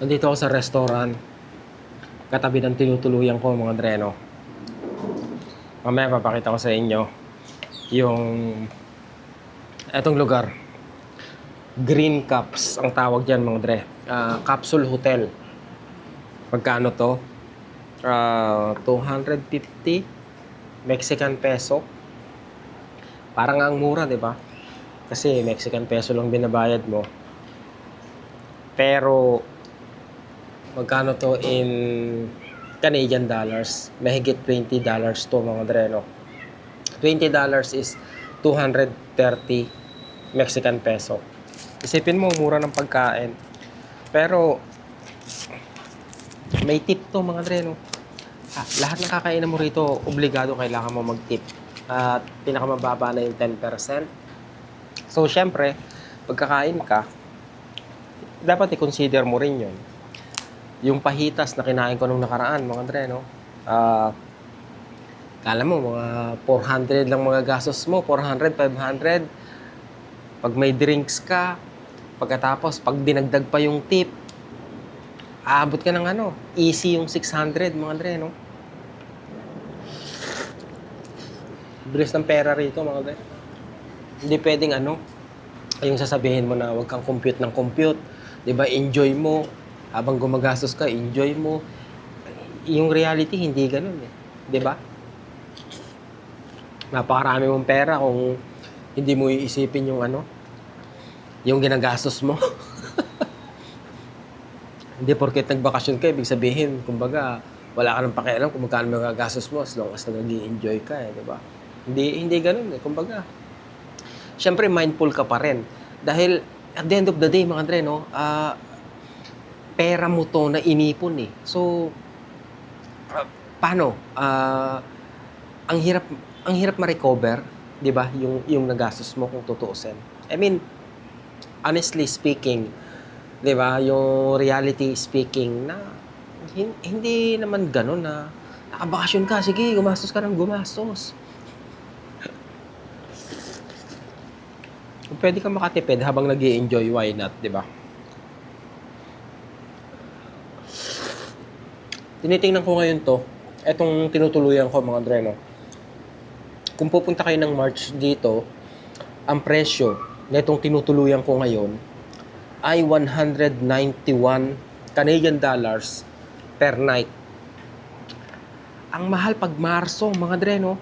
Nandito ako sa restaurant, katabi ng tinutuluyan ko mga dreno. Mamaya papakita ko sa inyo yung etong lugar. Green Cups ang tawag dyan mga dre. Capsule Hotel. Magkano to? 250 Mexican peso. Parang ang mura, di ba? Kasi Mexican peso lang binabayad mo. Pero magkano to in Canadian dollars? Mahigit $20 to mga dreno. $20 is 230 Mexican peso. Isipin mo, mura ng pagkain. Pero may tip to mga dreno. Lahat ng kakainan mo rito, obligado kailangan mo mag-tip. At pinakamababa na yung 10%. So, syempre, pagkakain ka, dapat i-consider mo rin yun. Yung pahitas na kinain ko nung nakaraan, mga dre, no? Kala mo, mga 400 lang mga gastos mo, 400, 500. Pag may drinks ka, pagkatapos, pag dinagdag pa yung tip, aabot ka ng easy yung 600, mga dre, no? Bilis ng pera rito, mga dre. Hindi pwedeng yung sasabihin mo na huwag kang compute ng compute. Diba, enjoy mo. Habang gumagastos ka, enjoy mo. Yung reality, hindi ganun eh. Diba? Napakarami mong pera kung hindi mo iisipin yung yung ginagastos mo. Hindi porket nagbakasyon ka, ibig sabihin, kumbaga, wala ka nang pakialam kung magkano magagastos mo as long as nag-i-enjoy ka eh, diba? Hindi ganun eh. Kumbaga, syempre mindful ka pa rin. Dahil at the end of the day, mga Andre, no, pera mo to na inipon eh. So, paano? Ang hirap ma-recover, 'di ba? Yung nagastos mo kung tutuusin. I mean, honestly speaking, 'di ba? Yung reality speaking na hindi naman gano'n na nakabakasyon ka, sige, gumastos ka ng gumastos. Kung pwede ka makatipid habang nag-i-enjoy, why not, 'di ba? Tinitingnan ko ngayon to, etong tinutuluyan ko mga dreno. Kung pupunta kayo ng March dito, ang presyo na itong tinutuluyan ko ngayon ay 191 Canadian dollars per night. Ang mahal pag Marso, mga dreno.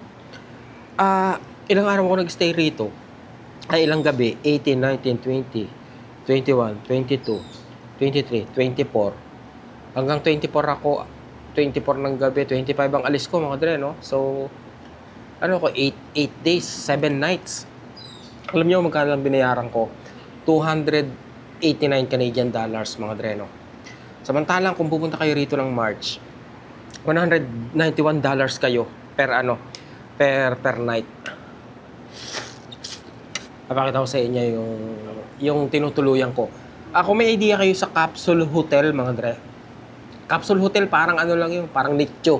Ilang araw ako nag-stay rito? Ay ilang gabi? 18, 19, 20, 21, 22, 23, 24. Hanggang 24 ako. 24 ng gabi, 25 ang alis ko mga dre, no? So, 8 days, 7 nights. Alam niyo magkano lang binayaran ko? 289 Canadian dollars mga dre, no? Samantalang kung pupunta kayo rito ng March, $191 kayo per per night. Papakita ko sa inyo yung tinutuluyan ko. Kung may idea kayo sa Capsule Hotel mga dre, Capsule Hotel, parang lang yun, parang nicho.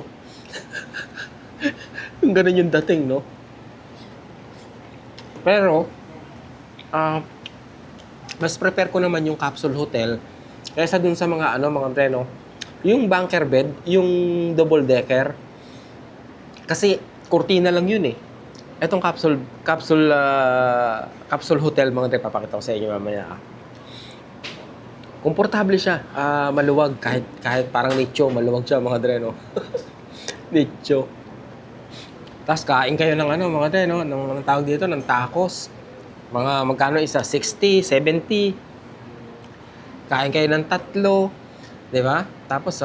Yung ganun yung dating, no? Pero, mas prepare ko naman yung Capsule Hotel kaysa dun sa mga mga dreno. Yung bunker bed, yung double decker, kasi kurtina lang yun eh. Etong Capsule Hotel, mga dreno, papakita ko sa inyo mamaya. Komportable siya, maluwag, kahit parang nicho, maluwag siya mga dreno. Nicho. Tapos kain kayo ng mga dreno, ng tawag dito, ng tacos. Mga magkano isa? 60, 70. Kain kayo ng 3, di ba? Tapos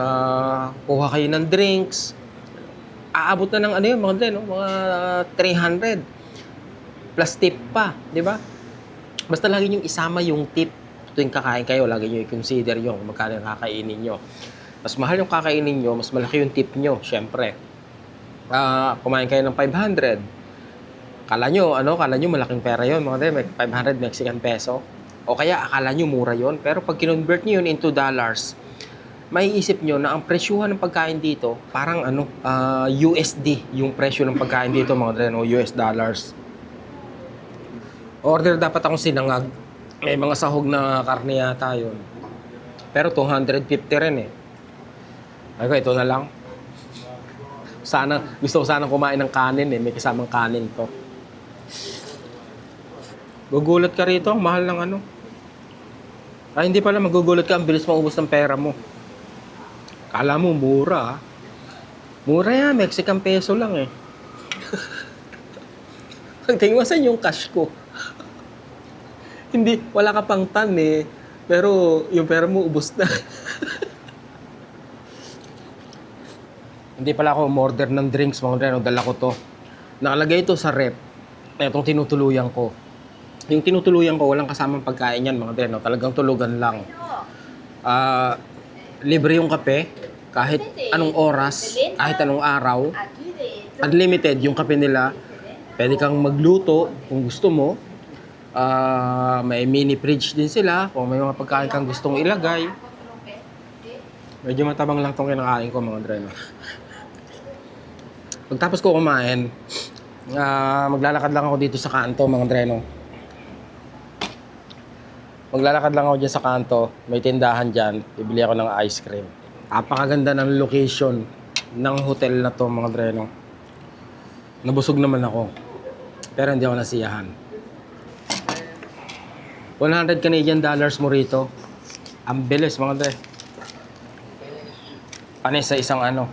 kuha kayo ng drinks. Aabot na ng yun, mga dreno, mga 300. Plus tip pa, di ba? Basta lagi nyo isama yung tip. Tuwing kakain kayo, lagi nyo i-consider yung magkano yung kakainin nyo. Mas mahal yung kakainin nyo, mas malaki yung tip nyo, syempre. Kumain kayo ng 500. Kala nyo malaking pera yun, mga 500 Mexican peso. O kaya akala nyo mura yun. Pero pag kinonvert nyo yun into dollars, maiisip nyo na ang presyuhan ng pagkain dito, parang USD yung presyo ng pagkain dito, mga US dollars. Order dapat akong sinangag. May mga sahog na karne yata yun. Pero 250 rin eh. Okay, ito na lang. Gusto ko sana kumain ng kanin eh. May kasamang kanin to. Gugulat ka rito, ang mahal ng ano. Ay, hindi pala magugulat ka, ang bilis maubos ng pera mo. Kala mo, mura. Mura yan, Mexican peso lang eh. Pagtingin mo, saan yung cash ko? Hindi, wala ka pang tan eh. Pero yung pera mo, ubos na. Hindi pala ako umorder ng drinks, mga dreno. Dala ko to. Nakalagay ito sa rep. Itong tinutuluyan ko. Yung tinutuluyan ko, walang kasamang pagkain yan, mga dreno. Talagang tulugan lang. Libre yung kape. Kahit anong oras, kahit anong araw. Unlimited yung kape nila. Pwede kang magluto kung gusto mo. May mini fridge din sila. Kung may mga pagkain kang gustong ilagay. Medyo matabang lang itong kinakain ko, mga dreno. Pagtapos ko kumain, maglalakad lang ako dito sa kanto, mga dreno. Maglalakad lang ako dyan sa kanto. May tindahan dyan. Bibili ako ng ice cream. Napakaganda ng location ng hotel na to, mga dreno. Nabusog naman ako. Pero hindi ako nasiyahan. 100 Canadian dollars mo rito. Ang bilis, mga dre. Ano sa isang ano?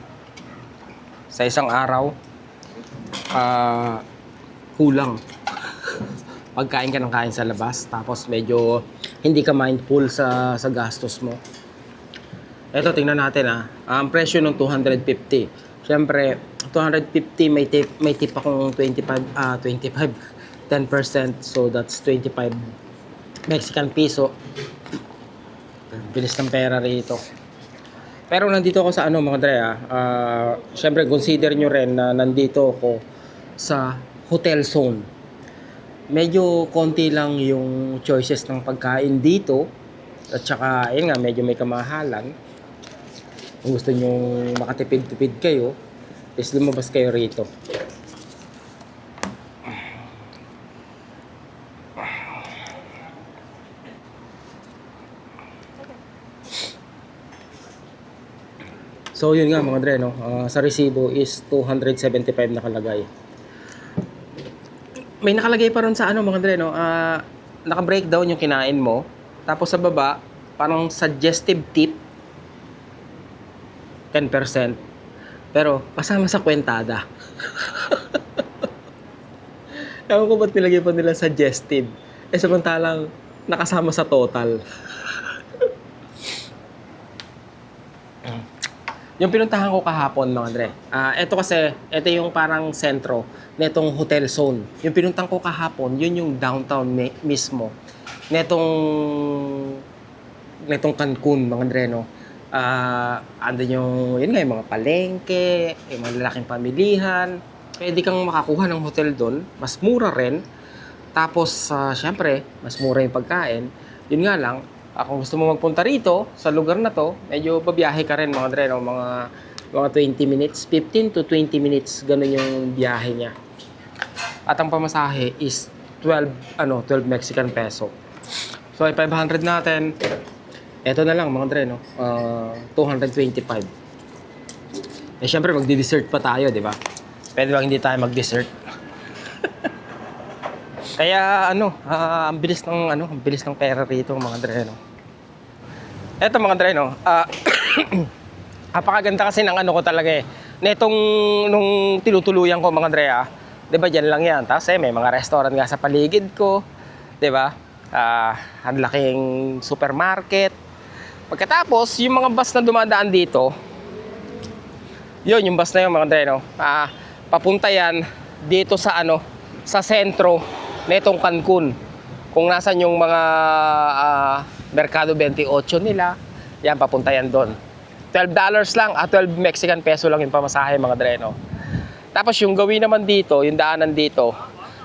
Sa isang araw, kulang. Pagkain ka ng kain sa labas, tapos medyo hindi ka mindful sa gastos mo. Eto, tingnan natin ang presyo ng 250. Siyempre, 250 may tip akong 10%. So that's 25 Mexican peso. Bilis ng pera rito. Pero nandito ako sa mga dre, siyempre consider nyo rin na nandito ako sa hotel zone. Medyo konti lang yung choices ng pagkain dito. At saka, ayun nga, medyo may kamahalan. Kung gusto nyo makatipid-tipid kayo, is lumabas kayo rito. So yun nga, mga dre, no? Sa resibo is 275 nakalagay. May nakalagay pa ron sa mga dre, no? Naka-breakdown yung kinain mo. Tapos sa baba, parang suggestive tip 10%. Pero kasama sa kwentada. Ewan ko ba't nilagay pa nila suggestive. Samantalang nakasama sa total. Yung pinuntahan ko kahapon, mga dre. Ito yung parang sentro netong hotel zone. Yung pinuntahan ko kahapon, yun yung downtown mismo. Netong Cancun, mga dre, no. Andun yun nga, yung mga palengke, yung mga lalaking pamilihan. Pwede kang makakuha ng hotel doon. Mas mura rin. Tapos, syempre, mas mura yung pagkain. Yun nga lang, kung gusto mo magpunta rito, sa lugar na to, medyo babiyahe ka rin, mga dre, no? Mga 20 minutes, 15 to 20 minutes, ganun yung biyahe niya. At ang pamasahe is 12 Mexican peso. So, 500 natin. Ito na lang, mga dre, no? 225. Syempre, magdi-dessert pa tayo, di ba? Pwede ba hindi tayo mag-dessert? Kaya ang bilis ng pera rito, mga dre, no. Eto, mga dre, no. Napakaganda kasi ng ko talaga eh. Nung tinutuluyan ko, mga dre, 'di ba, diyan lang 'yan. Tapos may mga restaurant nga sa paligid ko, 'di ba? Ang laking supermarket. Pagkatapos, yung mga bus na dumadaan dito, yung bus na yun, mga dre, no. Papunta yan dito sa sa sentro netong Cancun. Kung nasan yung mga Mercado 28 nila, yan, papunta yan doon. $12 lang, 12 Mexican peso lang yung pamasahe, mga dre, no. Tapos yung gawin naman dito, yung daanan dito,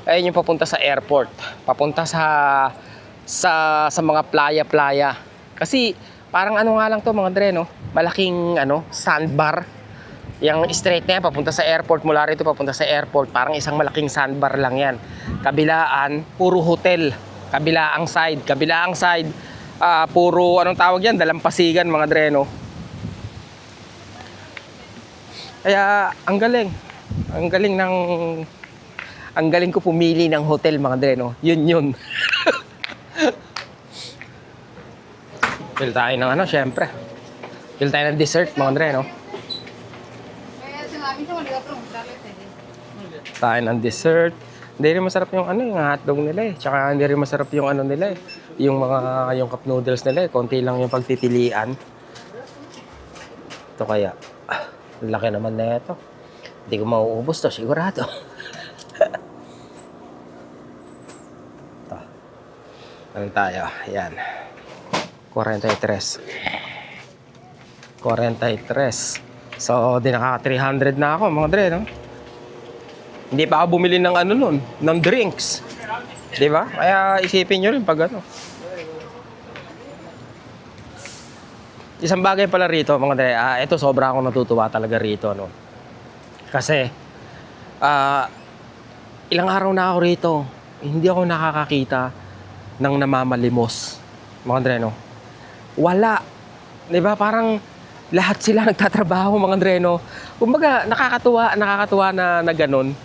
ayun yung papunta sa airport, papunta sa mga playa. Kasi parang nga lang to, mga dre, no. Malaking sandbar. Yung straight na yan, papunta sa airport, mula rito papunta sa airport, parang isang malaking sandbar lang yan. Kabilaan, puro hotel. Kabilaang side, Puro, anong tawag yan, dalampasigan mga dreno. Kaya, ang galing ko pumili ng hotel mga dreno. Yun. Pili tayo ng ano, syempre. Pili tayo ng dessert mga dreno. Tayo ng dessert. Hindi rin masarap yung ano, yung hotdog nila eh. Tsaka hindi rin masarap yung ano nila eh. Yung cup noodles nila eh. Konti lang yung pagtitilian. Ito kaya. Laki naman na ito. Hindi ko mauubos to, sigurado. Ito. Ano tayo? Ayan. 43. So, di nakaka 300 na ako mga dre, no? Hindi pa ako bumili ng ano nun, ng drinks. Di ba? Kaya isipin nyo rin pag ano. Isang bagay pala rito, mga dre, ito sobra akong natutuwa talaga rito, no? Kasi, ilang araw na ako rito, hindi ako nakakakita ng namamalimos, mga dre, no? Wala. Di ba? Parang lahat sila nagtatrabaho, mga dre, no? Kumbaga, nakakatuwa na ganun.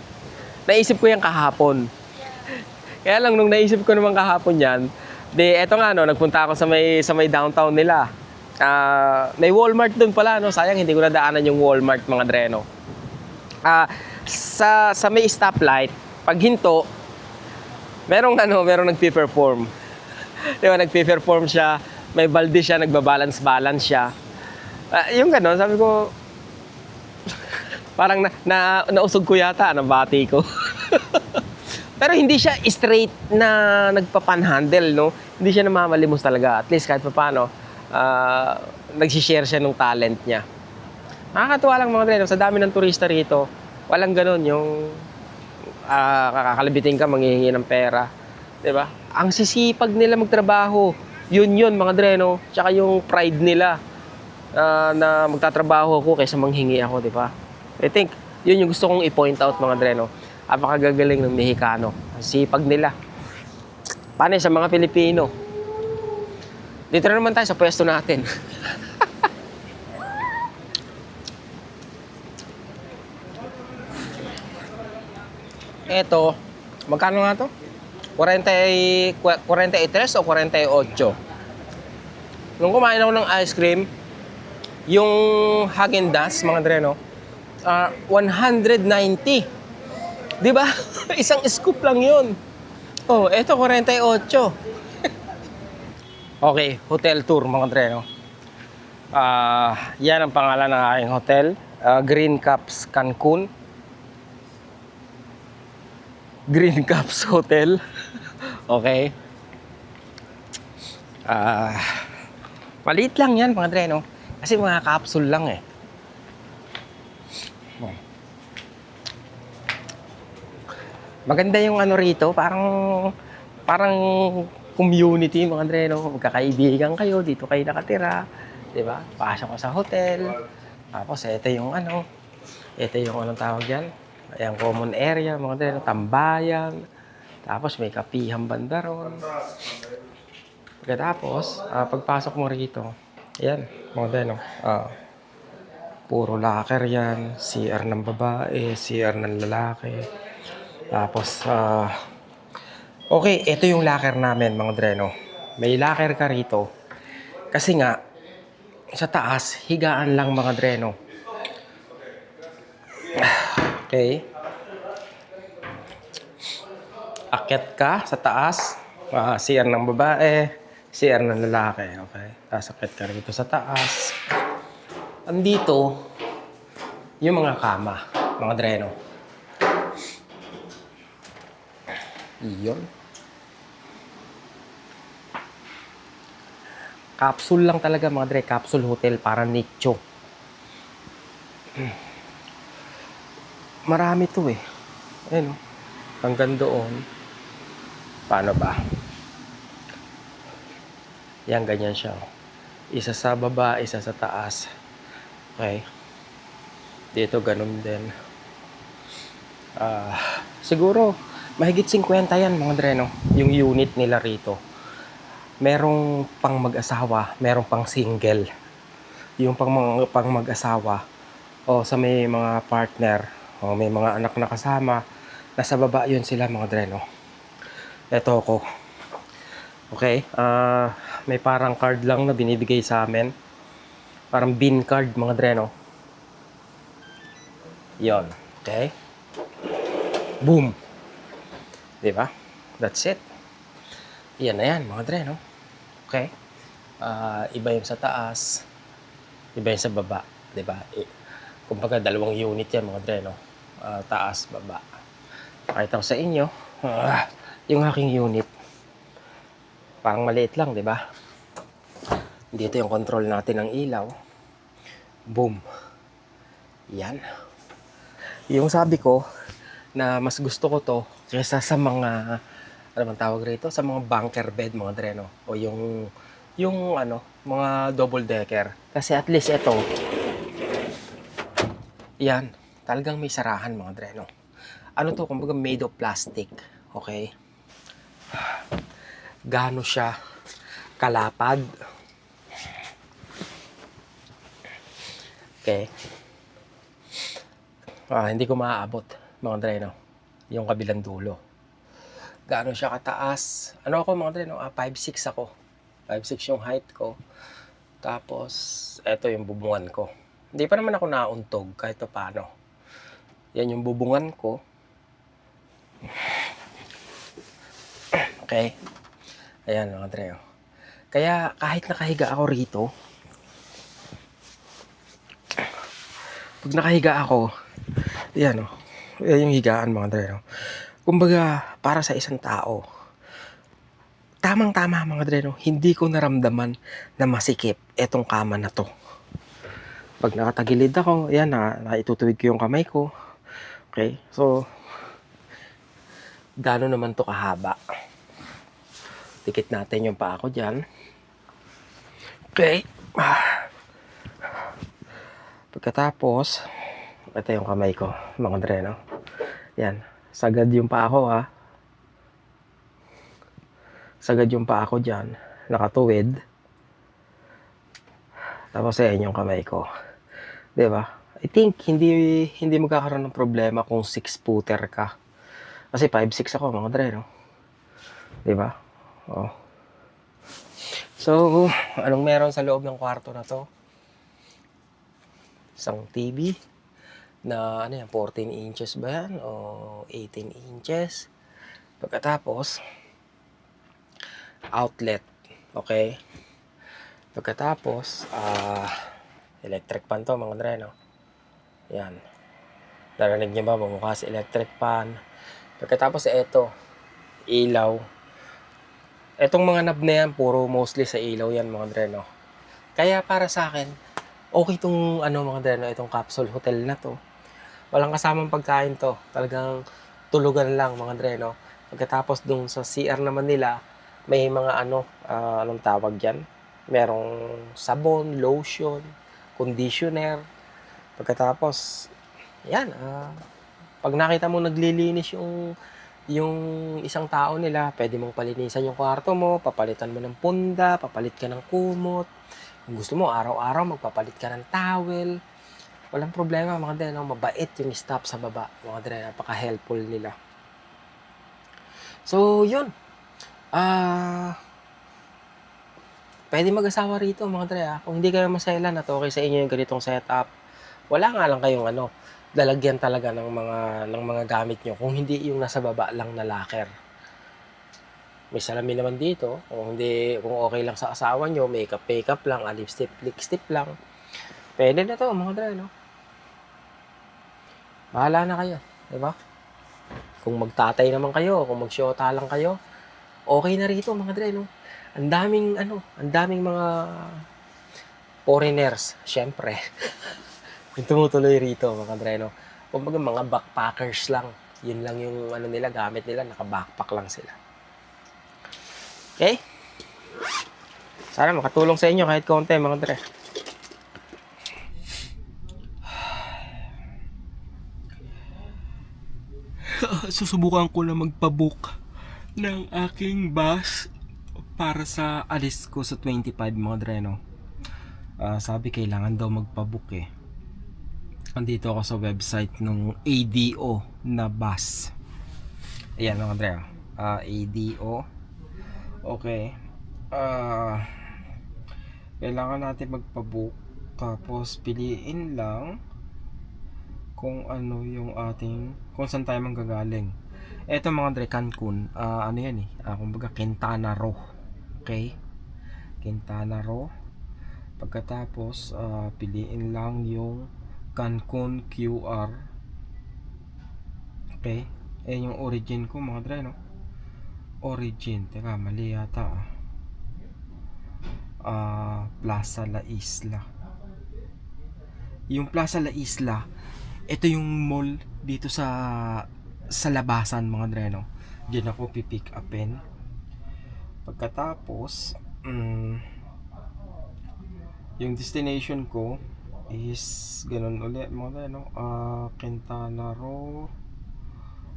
Naisip ko yan kahapon. Kaya lang, nung naisip ko naman kahapon yan, eto nga, no, nagpunta ako sa may downtown nila. May Walmart dun pala, no? Sayang, hindi ko nadaanan yung Walmart, mga dreno. Sa may stoplight, pag hinto, merong nagpi-perform. Di ba, nagpi-perform siya, may balde siya, nagbabalance-balance siya. Yung gano'n, sabi ko, parang nausog ko yata, nabati ko. Pero hindi siya straight na nagpapanhandle, no? Hindi siya namamalimos talaga. At least kahit pa paano, nagsishare siya ng talent niya. Nakakatuwa lang mga dreno, sa dami ng turista rito, walang ganun yung kakakalibitin ka, manghihingi ng pera. Diba? Ang sisipag nila magtrabaho, yun mga dreno, tsaka yung pride nila na magtatrabaho ako kaysa manghingi ako, diba? I think, yun yung gusto kong i-point out mga dreno. Apakagagaling ng Mexicano. Ang sipag nila. Paano sa mga Pilipino? Dito na naman tayo sa pwesto natin. Eto, magkano nga to? 43 o 48? Nung kumain ako ng ice cream, yung Häagen-Dazs, mga dreno, 190. Di ba? Isang scoop lang yun. Oh, eto 48. Okay, hotel tour mga dreno. Yan ang pangalan ng aking hotel. Green Caps Cancun. Green Caps Hotel. Okay. Maliit lang yan mga dreno. Kasi mga capsule lang eh. Maganda yung ano rito, parang community mga dreno. Magkakaibigan kayo, dito kayo nakatira, 'di ba? Pasok ko sa hotel. Tapos ito yung anong tawag diyan? Ayan, common area mga dreno, tambayan. Tapos may kapihang banda ron. Pagkatapos, pagpasok mo rito, ayan, mga dreno. Puro locker yan, CR ng babae, CR ng lalaki. Tapos, okay, ito yung locker namin, mga dreno. May locker ka rito. Kasi nga, sa taas, higaan lang, mga dreno. Okay. Akyat ka sa taas. CR ng babae, CR ng lalaki. Okay. Tapos akyat ka rito sa taas. Andito, yung mga kama, mga dreno. Iyon. Capsule lang talaga mga dre. Capsule hotel para nicho. Marami to eh. Ayun o. Hanggang doon. Paano ba? Yan, ganyan siya. Isa sa baba, isa sa taas. Okay. Dito ganun din. Siguro mahigit 50 yan mga dreno, yung unit nila rito. merong pang mag-asawa, merong pang single. Yung pang mag-asawa o sa may mga partner o may mga anak na kasama, nasa baba yun sila mga dre, no? Eto ako. Okay? May parang card lang na binibigay sa amin. Parang bin card mga dre, no? Yon. Okay? Boom! Diba? That's it. Yan na yan mga dre, no? Okay? Iba yung sa taas, iba yung sa baba. Diba? Kumbaga dalawang unit yan mga dre, no? Taas, baba. Pakita ko sa inyo, yung aking unit. Parang maliit lang, di ba? Dito yung control natin ng ilaw. Boom. Yan. Yung sabi ko na mas gusto ko to kaysa sa mga, ano bang tawag rito? Sa mga bunker bed, mga dreno. O yung mga double decker. Kasi at least ito, yan, talagang may sarahan mga dreno. Ano to? Kumbaga made of plastic. Okay? Gaano siya kalapad. Okay. Hindi ko maaabot mga dreno. Yung kabilang dulo. Gaano siya kataas. Ano ako mga dreno? 5'6" ako. 5'6" yung height ko. Tapos, eto yung bubungan ko. Hindi pa naman ako nauntog kahit pa paano. Yan yung bubungan ko. Okay. Ayan mga dreno. Kaya kahit nakahiga ako rito, pag nakahiga ako, yan o. Yan yung higaan mga dreno. Kumbaga, para sa isang tao, tamang-tama mga dreno, hindi ko naramdaman na masikip etong kama na to. Pag nakatagilid ako, yan naitutuwid ko yung kamay ko. Okay, so, gaano naman to kahaba? Tikit natin yung paa ko dyan. Okay. Pagkatapos, ito yung kamay ko, mga dreno. Yan, sagad yung paa ko ha. Sagad yung paa ko dyan, nakatuwid. Tapos ayan yung kamay ko. Diba? I think hindi magkakaroon ng problema kung 6-footer ka. Kasi 5'6" ako mga dreno. Diba? Oh. So, anong meron sa loob ng kwarto na to? Isang TV na 14 inches ba yan? O 18 inches. Pagkatapos, outlet. Okay? Pagkatapos, electric pan to mga dreno. Yan. Narinig niyo ba bumukas electric pan? Pagkatapos ito, ilaw. Etong mga knob na yan, puro mostly sa ilaw yan mga dreno. Kaya para sa akin, okay tong mga dreno, itong capsule hotel na to. Walang kasamang pagkain to. Talagang tulugan lang mga dreno. Pagkatapos dun sa CR naman nila, may mga anong tawag dyan? Merong sabon, lotion, conditioner. Pagkatapos, yan, pag nakita mo naglilinis yung isang tao nila, pwede mong palinisan yung kwarto mo, papalitan mo ng punda, papalit ka ng kumot. Kung gusto mo, araw-araw magpapalit ka ng towel. Walang problema mga dreno, mabait yung staff sa baba. Mga dreno, napaka-helpful nila. So, yun. Pwede mag-asawa rito mga dreno. Kung hindi kayo maselan at okay sa inyo yung ganitong setup, wala nga lang kayong lalagyan talaga ng mga gamit nyo kung hindi yung nasa baba lang na locker. May salamin naman dito. Kung okay lang sa asawa nyo, makeup lang, lipstick lang. Pwede na to mga dreno. Bahala na kayo, di ba? Kung magtatay naman kayo, kung magsyota lang kayo, okay na rito mga dreno. Ang daming mga foreigners, syempre. Yung tumutuloy rito mga dreno. Kumbaga mga backpackers lang. Yun lang yung nila, gamit nila, naka-backpack lang sila. Okay? Sana makatulong sa inyo kahit konti mga dre. Susubukan ko na magpabook ng aking bus para sa alis ko sa 25 mga dreno. Sabi kailangan daw magpabook eh. Andito ako sa website ng ADO na bus. Ayan mga dreno. ADO. Okay. Kailangan natin magpabook. Tapos piliin lang kung ano yung ating, kung saan tayo manggagaling. Eto mga dre, Cancun, ano yan eh, kumbaga Quintana Roo. Okay, Quintana Roo. Pagkatapos piliin lang yung Cancun QR. Okay, yung origin ko mga dre, no? Origin, teka mali yata Plaza La Isla. Yung Plaza La Isla, ito yung mall dito sa labasan mga dre, no? Diyan ako pipick upin. Pagkatapos yung destination ko is ganun ulit mga dre, no? Quintana Roo.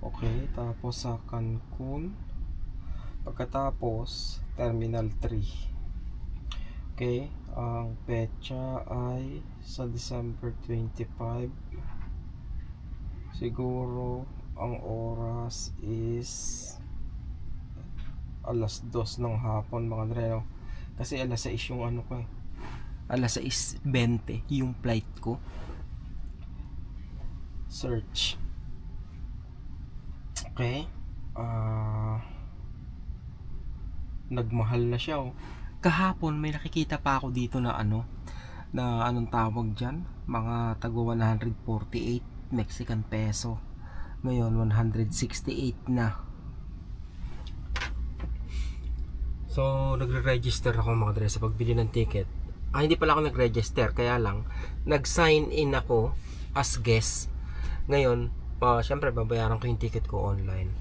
Okay, tapos sa Cancun. Pagkatapos Terminal 3. Okay, ang petsa ay sa December 25. Siguro ang oras is alas 2 ng hapon mga dre, no? Kasi alas 6 yung ano ko eh. Alas 6:20 yung flight ko. Search. Okay. Nagmahal na siya oh. Kahapon may nakikita pa ako dito na na anong tawag dyan, mga tagwa 148 Mexican peso. Ngayon 168 na. So nagre-register ako mga dre sa pagbili ng ticket. Hindi pala ako nag-register, kaya lang nag-sign in ako as guest. Ngayon syempre babayaran ko yung ticket ko online,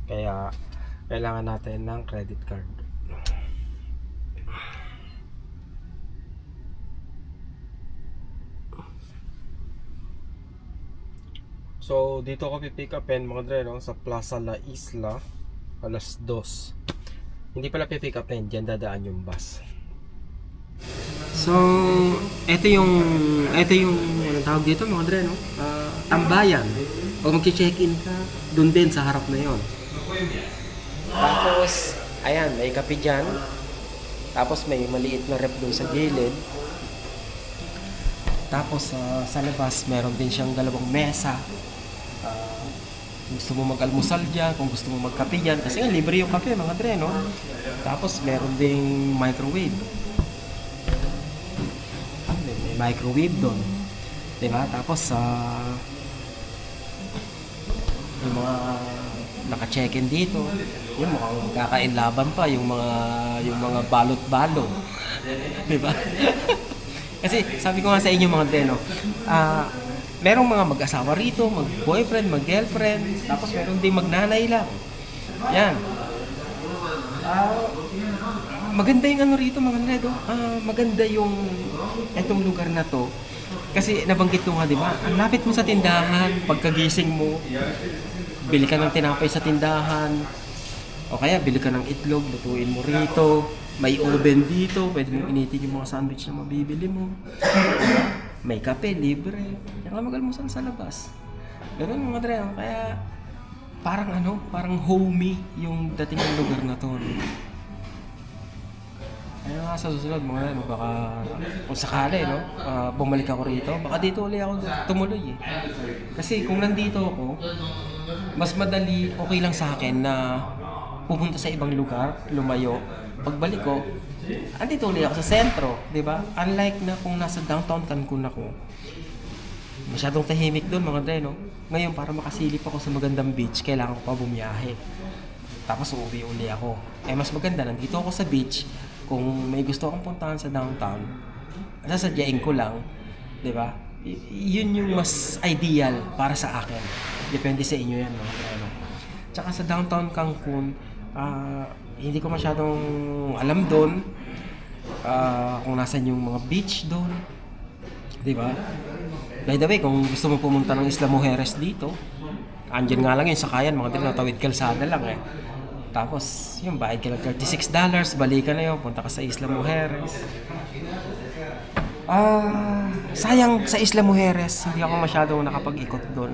kaya kailangan natin ng credit card. So dito ako pipick upin mga dre, no? Sa Plaza La Isla alas 2. Hindi pala pipick upin, dyan dadaan yung bus. So ito yung ano tawag dito mga dre, no? Tambayan. Pag mag-check-in ka, dun din sa harap na yon. Tapos ayan, may kape dyan. Tapos may maliit na rep dun sa gilid. Tapos sa labas meron din siyang dalawang mesa. Kung gusto mo mag-almusal dyan, kung gusto mo magkape dyan, kasi nga libre yung kape mga dre, no? Tapos meron ding microwave. May microwave doon, diba? Tapos yung mga naka-check-in dito, yung mukhang kakainlaban pa yung mga balot-balot, diba? Kasi sabi ko nga sa inyo mga dre, no? Merong mga mag-asawa rito, mag-boyfriend, mag-girlfriend, tapos meron ding magnanay lang. Yan. Maganda yung ano rito mga dre, maganda yung etong lugar na to. Kasi nabanggit ko nga, di ba? Ang lapit mo sa tindahan, pagkagising mo, bili ka ng tinapay sa tindahan, o kaya bili ka ng itlog, lutuin mo rito. May oven dito, pwede mong initin yung mga sandwich na mabibili mo. May kape, libre. Yan ka mag-almusal sa labas. Ganun mga dre, kaya parang homey yung dating ng lugar na to. Kaya nga sa susunod mga dre, baka kung sakali, no, bumalik ako rito, baka dito ulit ako tumuloy eh. Kasi kung nandito ako, mas madali, okay lang sa akin na pupunta sa ibang lugar, lumayo. Pagbalik ko, andito ulit ako sa sentro, di ba? Unlike na kung nasa downtown Cancun ako, masyadong tahimik doon mga dre, no? Ngayon para makasilip ako sa magandang beach, kailangan ko pa bumiyahe. Tapos uuwi uli ako. Mas maganda, nandito ako sa beach. Kung may gusto akong puntahan sa downtown, sasadyain ko lang, di ba? Yun yung mas ideal para sa akin. Depende sa inyo yan, no? Tsaka sa downtown Cancun, hindi ko masyadong alam doon kung nasan yung mga beach doon, di ba? By the way, kung gusto mo pumunta ng Isla Mujeres dito, andyan nga lang yung sakayan, mga dito natawid kalsada lang eh. Tapos, yung bayad ka ng $36, balikan na yun, punta ka sa Isla Mujeres. Sayang sa Isla Mujeres, hindi ako masyadong nakapag-ikot doon.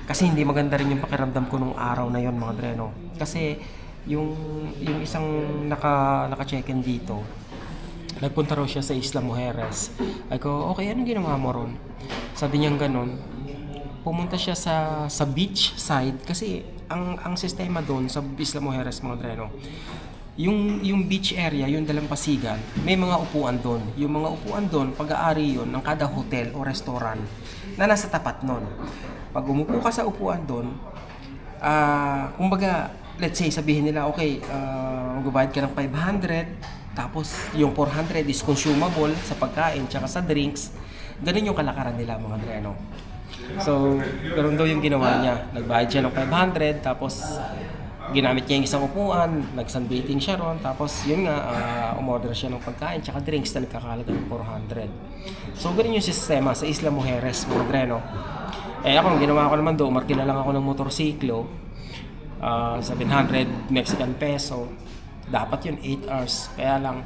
Kasi hindi maganda rin yung pakiramdam ko nung araw na yon, mga dreno. Kasi yung isang naka-check-in dito, nagpunta raw siya sa Isla Mujeres. Ay ko, okay, anong ginawa mo ron? Sabi niya ganun, pumunta siya sa beach side kasi ang sistema doon sa Isla Mujeres, mga dreno, yung beach area, yung dalampasigan, may mga upuan doon. Yung mga upuan doon, pag-aari yun ng kada hotel o restaurant na nasa tapat nun. Pag umupo ka sa upuan doon, kumbaga, let's say, sabihin nila, okay, magbabayad ka ng 500, tapos yung 400 is consumable sa pagkain tsaka sa drinks. Ganun yung kalakaran nila, mga dreno. So, ganun daw yung ginawa niya. Nagbayad siya ng 500, tapos ginamit niya yung isang upuan, nag-sunbathing siya ron, tapos yun nga, umorder siya ng pagkain tsaka drinks na nagkakalaga ng 400. So, ganun yung sistema sa Isla Mujeres, mga dreno. Ako, ang ginawa ko naman doon, markila lang ako ng motorsiklo, 700 Mexican peso. Dapat yun, 8 hours. Kaya lang,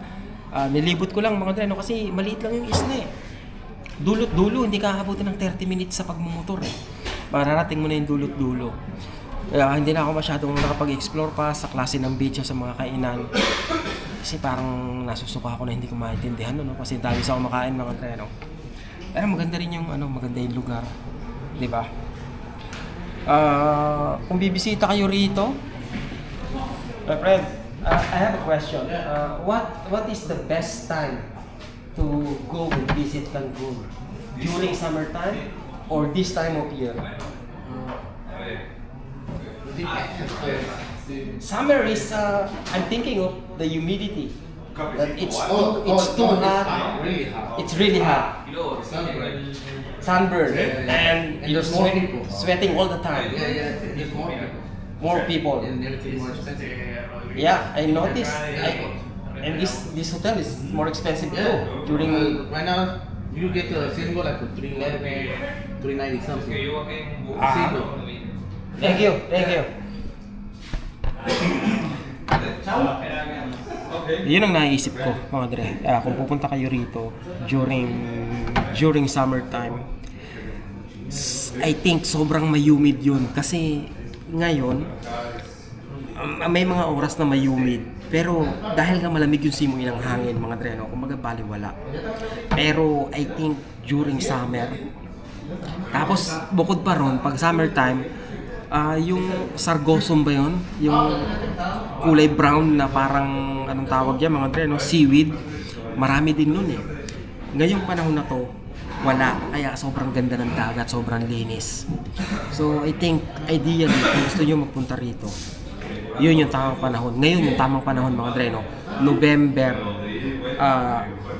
nilibot ko lang, mga dreno, kasi maliit lang yung isla eh. Dulot-dulo, hindi ka abutin ng 30 minutes sa pagmumotor eh. Mararating mo na yung dulot-dulo. Kaya hindi na ako masyadong nakapag-explore pa sa klase ng beach sa mga kainan. Kasi parang nasusuka ako na hindi ko maintindihan, no? Kasi dami sa kumakain, mga dreno. Pero maganda rin yung, maganda yung lugar. Diba? Kung bibisita kayo rito, my friend, I have a question. What is the best time to go and visit Cancun? During summertime or this time of year? Summer is, I'm thinking of the humidity. That it's too hot. It's really hot. Sunburn. And you're sweating all the time. More people. Yeah, I noticed. And this hotel is more expensive too. During right now, you get a single like 311, 390 something. Single. Thank you. Yun ang naisip ko, mga dre. Kung pupunta kayo rito during summertime, I think sobrang humid yun. Kasi ngayon, may mga oras na humid. Pero dahil nga malamig yung simoy ng hangin, mga dre, kumbaga baliwala. Pero I think during summer, tapos bukod pa ron, pag summertime, yung sargassum ba yun? Yung kulay brown na parang, anong tawag yan, mga dre, seaweed. Marami din nun eh. Ngayong panahon na to, wala. Kaya sobrang ganda ng dagat, sobrang linis. So I think, ideally, kung gusto nyo magpunta rito, yun yung tamang panahon. Ngayon yung tamang panahon, mga dre, November,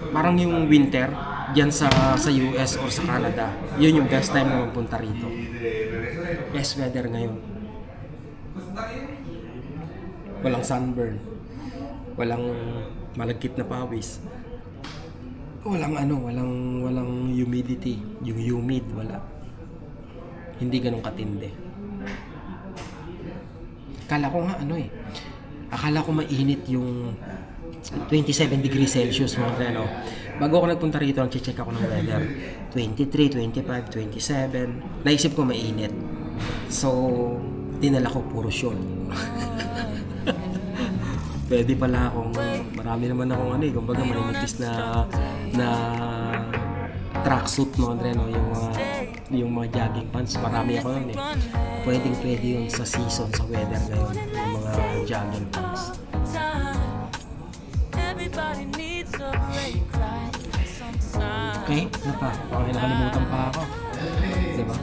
parang yung winter, dyan sa US or sa Canada. Yun yung best time na magpunta rito. Best weather ngayon. Walang sunburn. Walang malagkit na pawis. Walang humidity. Yung humid, wala. Hindi ganun katindi. Akala ko mainit yung 27 degrees Celsius, mga dreno. Bago ako nagpunta rito, nag-check ako ng weather. 23, 25, 27. Naisip ko mainit. So, dinala ko puro short. Pwede pala akong, marami naman akong kumbaga marinipis na tracksuit, mga dreno, yung mga jogging pants. Marami ako nun eh. Pwede yun sa season, sa weather ngayon, yung mga jogging pants. Okay, ano pa? Nakalimutan pa ako. Diba?